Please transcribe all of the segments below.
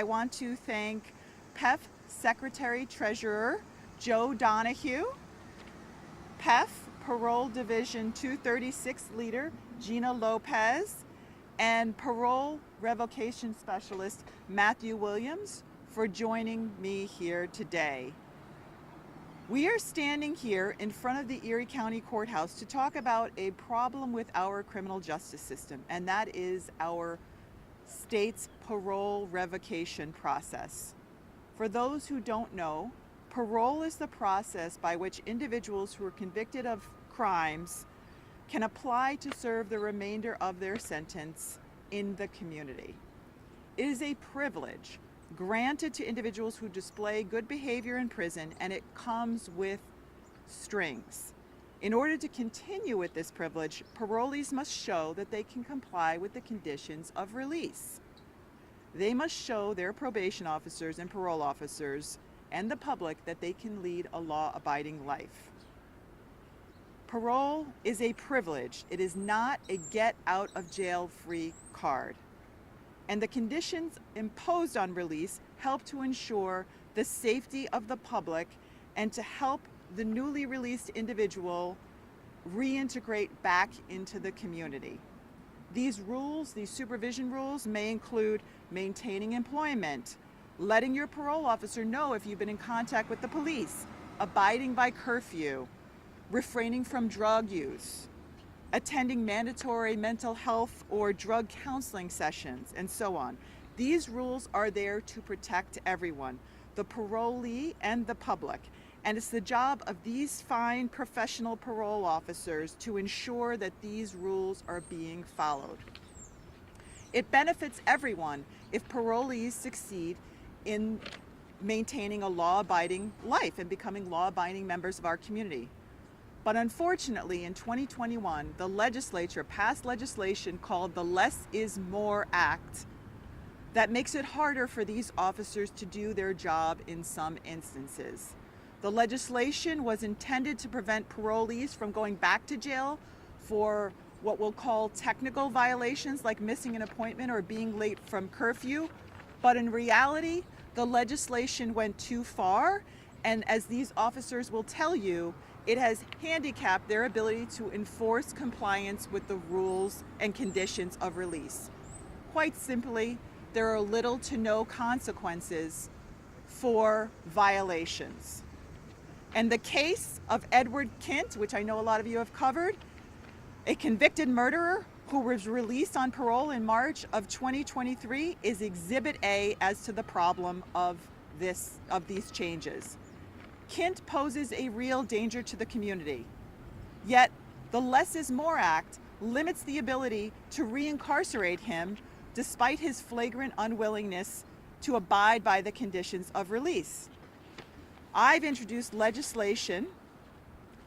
I want to thank PEF Secretary Treasurer Joe Donahue, PEF Parole Division 236 Leader Gina Lopez, and Parole Revocation Specialist Matthew Williams for joining me here today. We are standing here in front of the Erie County Courthouse to talk about a problem with our criminal justice system, and that is our state's parole revocation process. For those who don't know, parole is the process by which individuals who are convicted of crimes can apply to serve the remainder of their sentence in the community. It is a privilege granted to individuals who display good behavior in prison, and it comes with strings. In order to continue with this privilege, parolees must show that they can comply with the conditions of release. They must show their probation officers and parole officers and the public that they can lead a law-abiding life. Parole is a privilege. It is not a get-out-of-jail-free card. And the conditions imposed on release help to ensure the safety of the public and to help the newly released individual reintegrate back into the community. These rules, these supervision rules, may include maintaining employment, letting your parole officer know if you've been in contact with the police, abiding by curfew, refraining from drug use, attending mandatory mental health or drug counseling sessions, and so on. These rules are there to protect everyone, the parolee and the public. And it's the job of these fine professional parole officers to ensure that these rules are being followed. It benefits everyone if parolees succeed in maintaining a law-abiding life and becoming law-abiding members of our community. But unfortunately, in 2021, the legislature passed legislation called the Less is More Act that makes it harder for these officers to do their job in some instances. The legislation was intended to prevent parolees from going back to jail for what we'll call technical violations like missing an appointment or being late from curfew. But in reality, the legislation went too far, and as these officers will tell you, it has handicapped their ability to enforce compliance with the rules and conditions of release. Quite simply, there are little to no consequences for violations. And the case of Edward Kint, which I know a lot of you have covered, a convicted murderer who was released on parole in March of 2023, is Exhibit A as to the problem of these changes. Kint poses a real danger to the community. Yet, the Less is More Act limits the ability to reincarcerate him despite his flagrant unwillingness to abide by the conditions of release. I've introduced legislation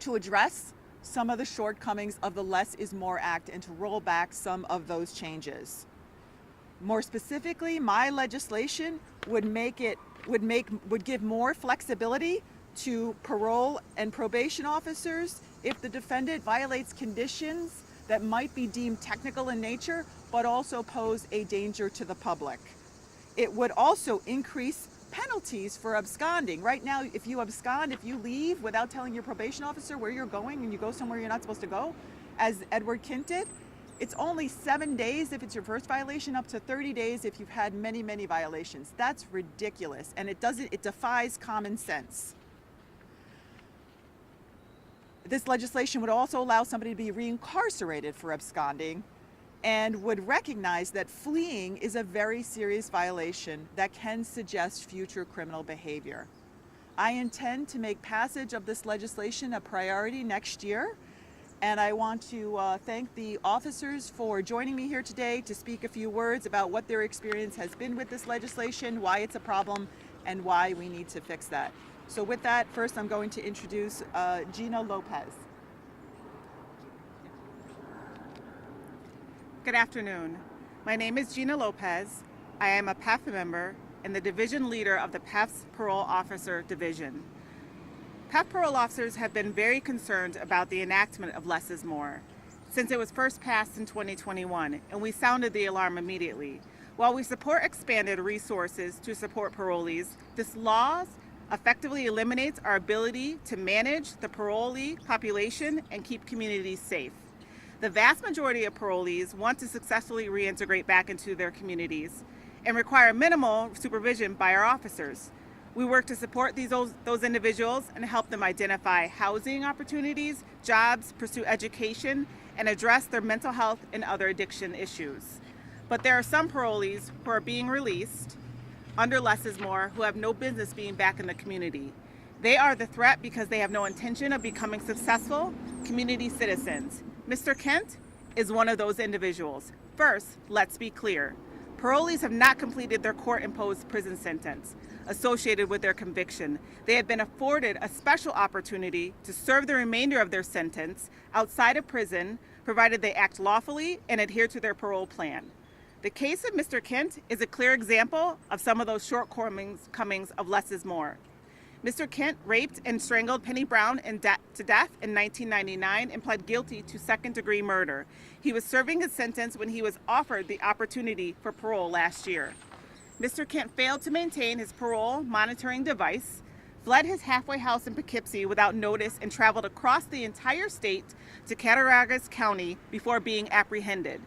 to address some of the shortcomings of the Less is More Act and to roll back some of those changes. More specifically, my legislation would give more flexibility to parole and probation officers if the defendant violates conditions that might be deemed technical in nature, but also pose a danger to the public. It would also increase penalties for absconding. Right now, if you abscond, if you leave without telling your probation officer where you're going and you go somewhere you're not supposed to go, as Edward Kint did, it's only 7 days if it's your first violation, up to 30 days if you've had many, many violations. That's ridiculous, and it defies common sense. This legislation would also allow somebody to be reincarcerated for absconding and would recognize that fleeing is a very serious violation that can suggest future criminal behavior. I intend to make passage of this legislation a priority next year, and I want to thank the officers for joining me here today to speak a few words about what their experience has been with this legislation, why it's a problem, and why we need to fix that. So with that, first I'm going to introduce Gina Lopez. Good afternoon. My name is Gina Lopez. I am a PEF member and the division leader of the PEF's Parole Officer Division. PEF parole officers have been very concerned about the enactment of Less is More since it was first passed in 2021, and we sounded the alarm immediately. While we support expanded resources to support parolees, this law effectively eliminates our ability to manage the parolee population and keep communities safe. The vast majority of parolees want to successfully reintegrate back into their communities and require minimal supervision by our officers. We work to support those individuals and help them identify housing opportunities, jobs, pursue education, and address their mental health and other addiction issues. But there are some parolees who are being released under less is more who have no business being back in the community. They are the threat because they have no intention of becoming successful community citizens. Mr. Kent is one of those individuals. First, let's be clear. Parolees have not completed their court-imposed prison sentence associated with their conviction. They have been afforded a special opportunity to serve the remainder of their sentence outside of prison, provided they act lawfully and adhere to their parole plan. The case of Mr. Kent is a clear example of some of those shortcomings of less is more. Mr. Kent raped and strangled Penny Brown to death in 1999 and pled guilty to second-degree murder. He was serving his sentence when he was offered the opportunity for parole last year. Mr. Kent failed to maintain his parole monitoring device, fled his halfway house in Poughkeepsie without notice, and traveled across the entire state to Cattaraugus County before being apprehended.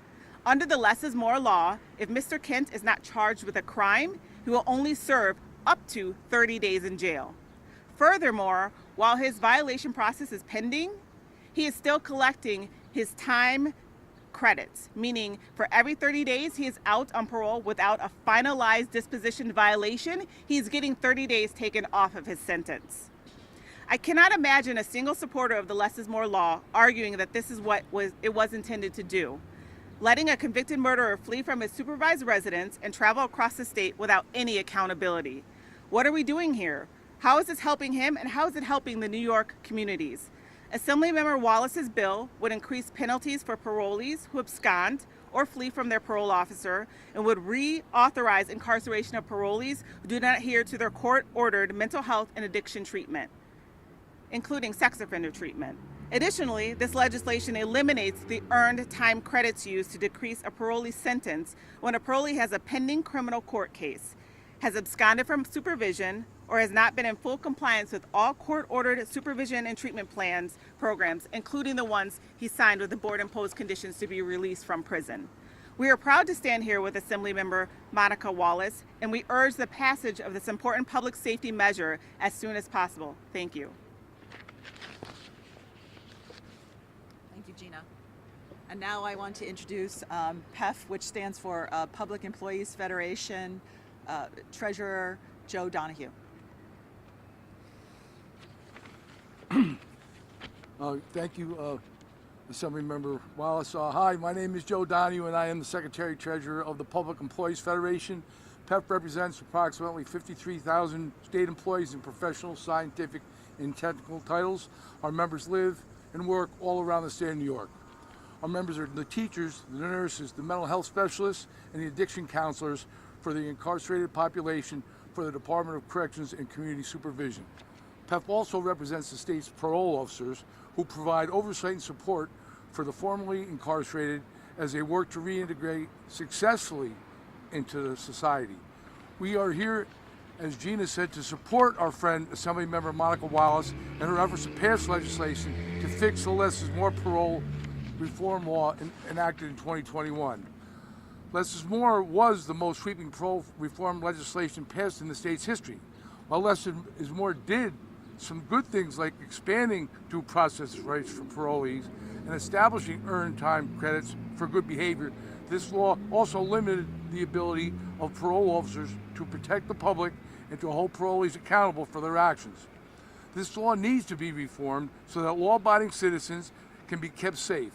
Under the less is more law, if Mr. Kent is not charged with a crime, he will only serve up to 30 days in jail. Furthermore, while his violation process is pending, he is still collecting his time credits, meaning for every 30 days he is out on parole without a finalized disposition violation, he's getting 30 days taken off of his sentence. I cannot imagine a single supporter of the less is more law arguing that this is what it was intended to do, letting a convicted murderer flee from his supervised residence and travel across the state without any accountability. What are we doing here? How is this helping him, and how is it helping the New York communities? Assemblymember Wallace's bill would increase penalties for parolees who abscond or flee from their parole officer, and would reauthorize incarceration of parolees who do not adhere to their court-ordered mental health and addiction treatment, including sex offender treatment. Additionally, this legislation eliminates the earned time credits used to decrease a parolee sentence when a parolee has a pending criminal court case, has absconded from supervision, or has not been in full compliance with all court-ordered supervision and treatment programs, including the ones he signed with the board-imposed conditions to be released from prison. We are proud to stand here with Assemblymember Monica Wallace, and we urge the passage of this important public safety measure as soon as possible. Thank you. Thank you, Gina. And now I want to introduce PEF, which stands for Public Employees Federation, Treasurer Joe Donahue. Thank you, Assemblymember Wallace. Hi, my name is Joe Donahue, and I am the Secretary-Treasurer of the Public Employees Federation. PEF represents approximately 53,000 state employees in professional, scientific, and technical titles. Our members live and work all around the state of New York. Our members are the teachers, the nurses, the mental health specialists, and the addiction counselors for the incarcerated population for the Department of Corrections and Community Supervision. PEF also represents the state's parole officers, who provide oversight and support for the formerly incarcerated as they work to reintegrate successfully into society. We are here, as Gina said, to support our friend Assemblymember Monica Wallace and her efforts to pass legislation to fix the less is more parole reform law enacted in 2021. Less is more was the most sweeping parole reform legislation passed in the state's history. While less is more did some good things like expanding due process rights for parolees and establishing earned time credits for good behavior, this law also limited the ability of parole officers to protect the public and to hold parolees accountable for their actions. This law needs to be reformed so that law-abiding citizens can be kept safe.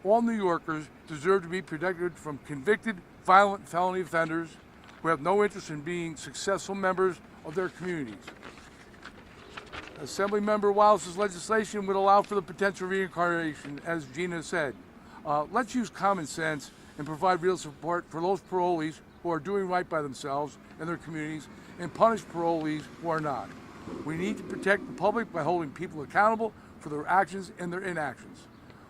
All New Yorkers deserve to be protected from convicted, violent felony offenders who have no interest in being successful members of their communities. Assemblymember Wallace's legislation would allow for the potential reincarnation, as Gina said. Let's use common sense and provide real support for those parolees who are doing right by themselves and their communities, and punish parolees who are not. We need to protect the public by holding people accountable for their actions and their inactions.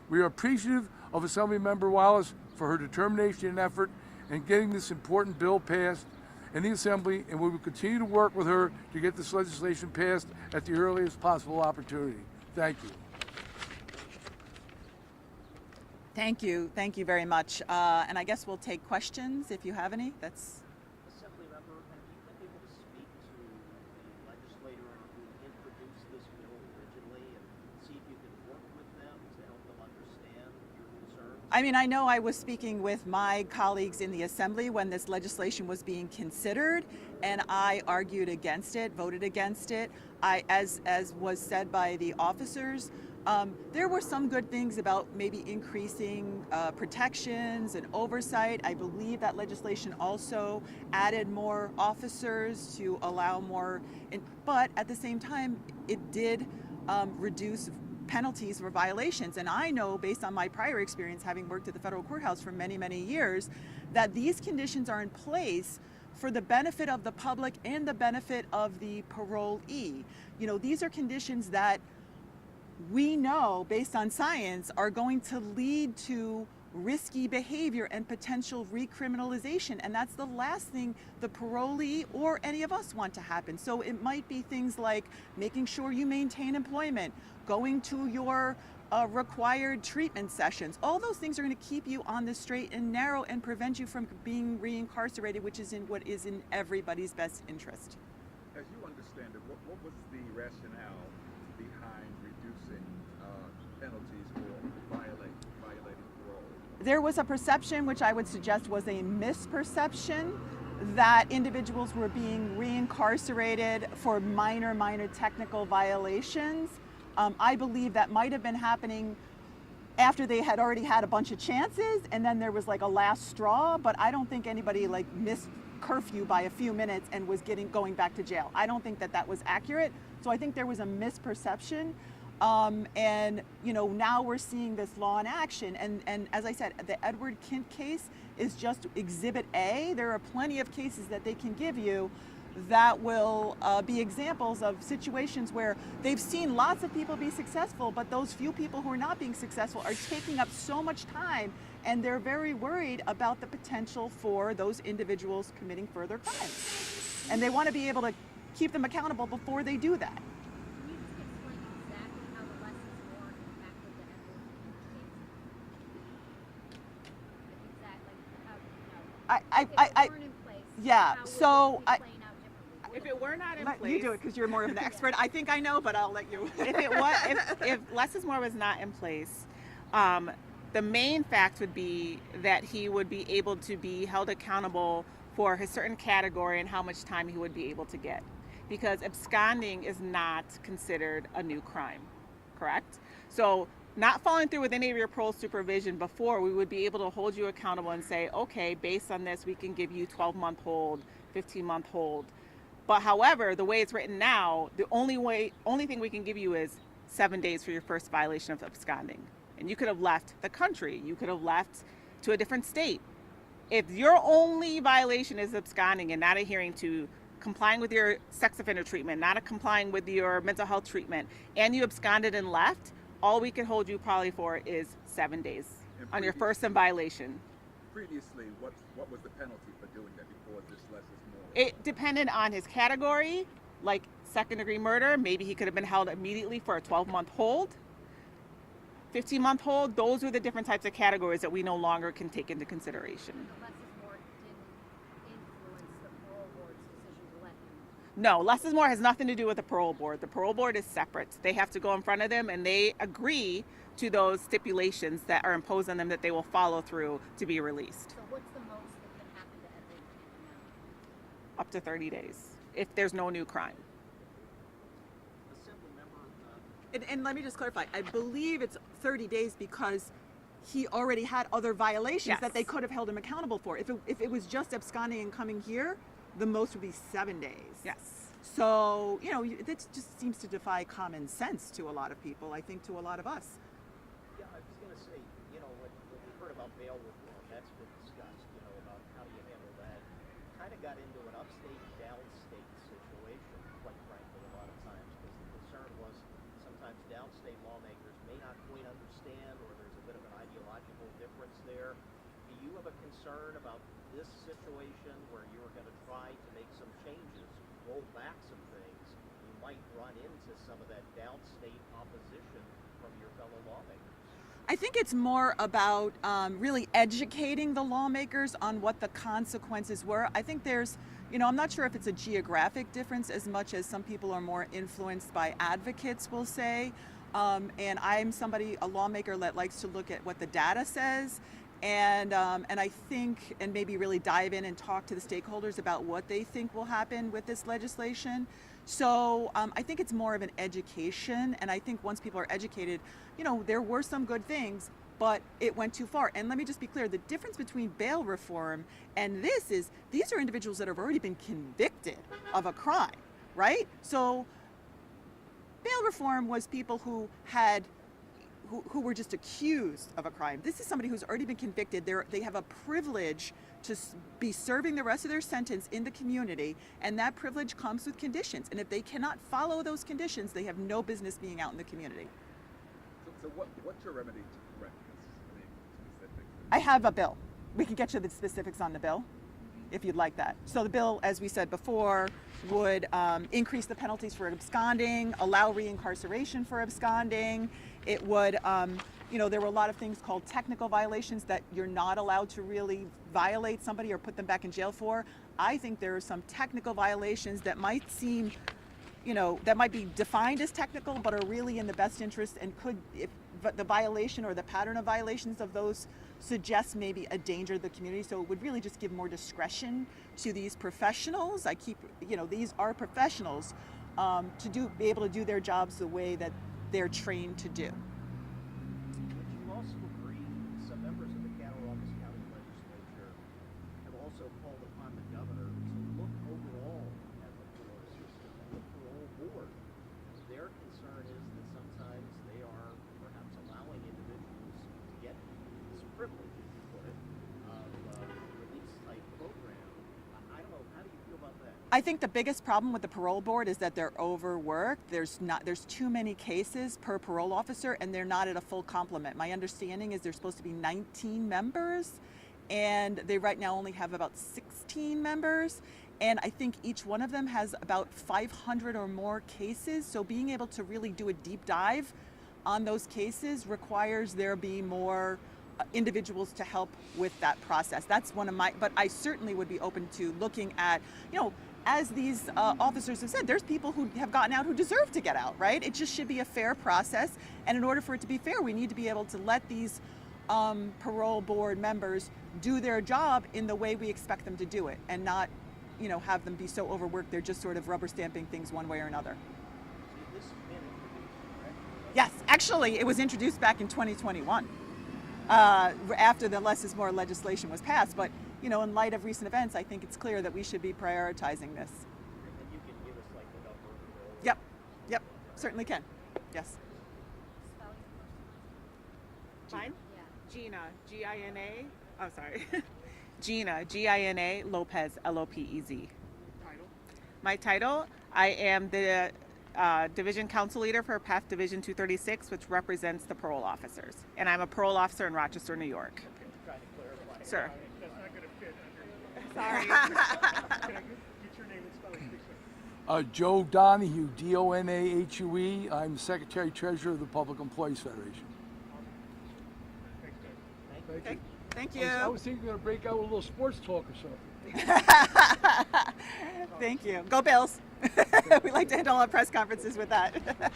We are appreciative of Assemblymember Wallace for her determination and effort, in getting this important bill passed in the Assembly, and we will continue to work with her to get this legislation passed at the earliest possible opportunity. Thank you. Thank you very much. And I guess we'll take questions if you have any. That's Assemblymember, have you been able to speak to the legislator who introduced this bill originally and see if you can work with them to help them understand your concerns? I mean, I know I was speaking with my colleagues in the Assembly when this legislation was being considered, and I argued against it, voted against it. As was said by the officers, there were some good things about maybe increasing protections and oversight. I believe that legislation also added more officers to allow more, but at the same time, it did reduce penalties for violations. And I know, based on my prior experience, having worked at the federal courthouse for many, many years, that these conditions are in place for the benefit of the public and the benefit of the parolee. You know, these are conditions that we know, based on science, are going to lead to risky behavior and potential recriminalization. And that's the last thing the parolee or any of us want to happen. So it might be things like making sure you maintain employment, going to your required treatment sessions. All those things are going to keep you on the straight and narrow and prevent you from being reincarcerated, which is in what is in everybody's best interest. As you understand it, what was the rationale behind reducing penalties for violating parole? There was a perception, which I would suggest was a misperception, that individuals were being reincarcerated for minor technical violations. I believe that might have been happening after they had already had a bunch of chances, and then there was like a last straw, but I don't think anybody like missed curfew by a few minutes and was going back to jail. I don't think that was accurate. So I think there was a misperception. And you know, now we're seeing this law in action. And as I said, the Edward Kint case is just exhibit A. There are plenty of cases that they can give you that will be examples of situations where they've seen lots of people be successful, but those few people who are not being successful are taking up so much time, and they're very worried about the potential for those individuals committing further crimes. And they want to be able to keep them accountable before they do that. Can you just explain exactly how the lessons learned impacted the Edward Kint case? Like exactly how, you know, if it weren't in place, yeah, how would so it be playing out differently? If it were not in Let place, you do it because you're more of an expert. I think I know, but I'll let you. if less is more was not in place, the main fact would be that he would be able to be held accountable for his certain category and how much time he would be able to get. Because absconding is not considered a new crime, correct? So not following through with any of your parole supervision before, we would be able to hold you accountable and say, okay, based on this, we can give you 12-month hold, 15-month hold. But however, the way it's written now, the only thing we can give you is 7 days for your first violation of absconding. And you could have left the country. You could have left to a different state. If your only violation is absconding and not adhering to complying with your sex offender treatment, not complying with your mental health treatment, and you absconded and left, all we can hold you probably for is 7 days on your first violation. Previously, what was the penalty for doing that before this less is more? It depended on his category, like second-degree murder. Maybe he could have been held immediately for a 12-month hold, 15-month hold. Those are the different types of categories that we no longer can take into consideration. The less is more didn't influence the parole board's decision to let him. No, less is more has nothing to do with the parole board. The parole board is separate. They have to go in front of them and they agree to those stipulations that are imposed on them that they will follow through to be released. So what's the most that can happen to Edward Kint now? Up to 30 days, if there's no new crime. Assemblymember, And let me just clarify. I believe it's 30 days because he already had other violations Yes. that they could have held him accountable for. If it was just absconding and coming here, the most would be 7 days. Yes. So, you know, that just seems to defy common sense to a lot of people, I think to a lot of us. yeah, I was going to say, you know, when we heard about bail reform, that's been discussed, you know, about how do you handle that. Kind of got into an upstate, downstate situation, quite frankly, a lot of times, because the concern was sometimes downstate lawmakers may not quite understand, or there's a bit of an ideological difference there. Do you have a concern about this situation where you were going to try to make some changes, roll back some things, you might run into some of that downstate opposition from your fellow lawmakers? I think it's more about really educating the lawmakers on what the consequences were. I think there's, I'm not sure if it's a geographic difference as much as some people are more influenced by advocates, we'll say. And I'm a lawmaker that likes to look at what the data says. And I think, and maybe really dive in and talk to the stakeholders about what they think will happen with this legislation. So I think it's more of an education, and I think once people are educated, there were some good things, but it went too far. And let me just be clear, the difference between bail reform and these are individuals that have already been convicted of a crime, right? So bail reform was people who were just accused of a crime. This is somebody who's already been convicted. They have a privilege to be serving the rest of their sentence in the community, and that privilege comes with conditions. And if they cannot follow those conditions, they have no business being out in the community. So what's your remedy to correct this? I mean, specifics? I have a bill. We can get you the specifics on the bill if you'd like that. So the bill, as we said before, would increase the penalties for absconding, allow reincarceration for absconding. It would, there were a lot of things called technical violations that you're not allowed to really violate somebody or put them back in jail for. I think there are some technical violations that might seem, that might be defined as technical, but are really in the best interest and but the violation or the pattern of violations of those suggests maybe a danger to the community. So it would really just give more discretion to these professionals. These are professionals to be able to do their jobs the way that they're trained to do. Would you also agree some members of the Cattaraugus County Legislature have also called upon the governor to look overall at the parole system and the parole board? Their concern is that sometimes they are perhaps allowing individuals to get this privilege, as you put it, of release type program. I don't know, how do you feel about that? I think the biggest problem with the parole board is that they're overworked. There's too many cases per parole officer, and they're not at a full complement. My understanding is there's supposed to be 19 members, and they right now only have about 16 members. And I think each one of them has about 500 or more cases. So being able to really do a deep dive on those cases requires there be more individuals to help with that process. That's but I certainly would be open to looking at, as these officers have said, there's people who have gotten out who deserve to get out, right? It just should be a fair process. And in order for it to be fair, we need to be able to let these parole board members do their job in the way we expect them to do it, and not, have them be so overworked they're just sort of rubber stamping things one way or another. This has been introduced, correct? Yes, actually, it was introduced back in 2021 after the less is more legislation was passed. But, in light of recent events, I think it's clear that we should be prioritizing this. And you can give us like the number of the Yep, certainly can. Yes. Spell your first name. Mine? Yeah. Gina, G-I-N-A. Oh, sorry. Gina, G-I-N-A, Lopez, L-O-P-E-Z. Title? My title, I am the Division Council Leader for PAF Division 236, which represents the parole officers. And I'm a parole officer in Rochester, New York. trying to clarify. Sure. That's not going to fit under. Sorry. Can I get your name and spelling, please, sir? Joe Donahue, D-O-N-A-H-U-E. I'm the Secretary Treasurer of the Public Employees Federation. Thanks, guys. Thank you. Thank you. I was thinking we were going to break out with a little sports talk or something. Thank you. Go Bills. We like to handle our press conferences with that. You're gonna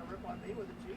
rip on me with a G?